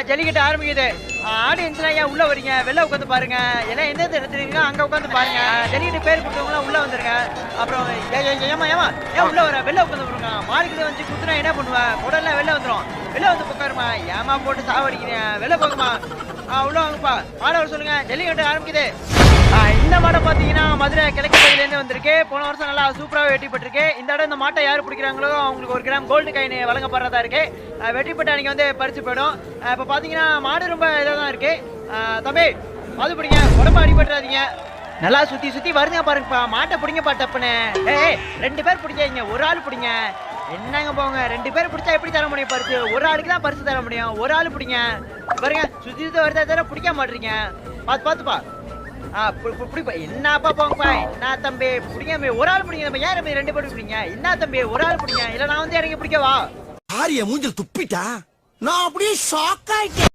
ஜல்லிக்கட்டு ஆரம்பிக்குது. ஆடியன்ஸ்லாம் ஏன் உள்ள வரீங்க? வெளில உட்காந்து பாருங்க. எல்லாம் எந்தெந்த இடத்துல இருக்கீங்களோ அங்க உட்காந்து பாருங்க. ஜல்லிக்கட்டு பேர் கொடுத்தவங்களாம் உள்ள வந்துருங்க. அப்புறம் ஏமா ஏன் உள்ள வர? வெளில உட்காந்து பாருங்க. மாடுக்கிட்ட வந்து குத்துனா என்ன பண்ணுவ? உடனே வெளில வந்துரும். வெளில வந்து உட்காருமா. ஏமா போட்டு சாவடிக்கிறீங்க? வெளில போகுமா. உள்ள வாங்கப்பா. மாட வர சொல்லுங்க. ஜல்லிக்கட்டு ஆரம்பிக்குது. இந்த மாடை பார்த்தீங்கன்னா மதுரை கிழக்கு பகுதியிலேருந்து வந்திருக்கு. போன வருஷம் நல்லா சூப்பராக வெற்றி பெற்றிருக்கு. இந்த இடம் இந்த மாட்டை யார் பிடிக்கிறாங்களோ அவங்களுக்கு 1 கிராம் கோல்டு காயின் வழங்கப்படுறதா இருக்கு. வெற்றி பெற்ற அன்னைக்கு வந்து பறிச்சு போயிடும். இப்போ பார்த்தீங்கன்னா மாடு ரொம்ப இதாக தான் இருக்கு. தம்பி அது பிடிங்க, உடம்பு அடிபட்டுறாதீங்க. நல்லா சுற்றி வருங்க பாருங்கப்பா. மாட்டை பிடிங்கப்பா டப்புன்னு. ஏய் 2 பேர் பிடிக்காதீங்க, ஒரு ஆள் பிடிங்க. என்னங்க போங்க, 2 பேர் பிடிச்சா எப்படி தர முடியும் பரிசு? ஒரு ஆளுக்கு தான் பரிசு தர முடியும். ஒரு ஆள் பிடிங்க பாருங்க. சுற்றி வருதா தர பிடிக்க மாட்டீங்க. பார்த்துப்பா. பிடிப்பா. என்னப்பா போங்கப்பா. என்ன தம்பி பிடிங்க, ஒரு ஆள் பிடிங்க. நம்ம ஏன் 2 பேரும் பிடிங்க? என்ன தம்பி ஒரு ஆள் பிடிங்க, இல்ல நான் வந்து இறங்கி பிடிக்கவா? ஆரிய மூஞ்சில் துப்பிட்டா நான் அப்படியே ஷாக் ஆயிட்டேன்.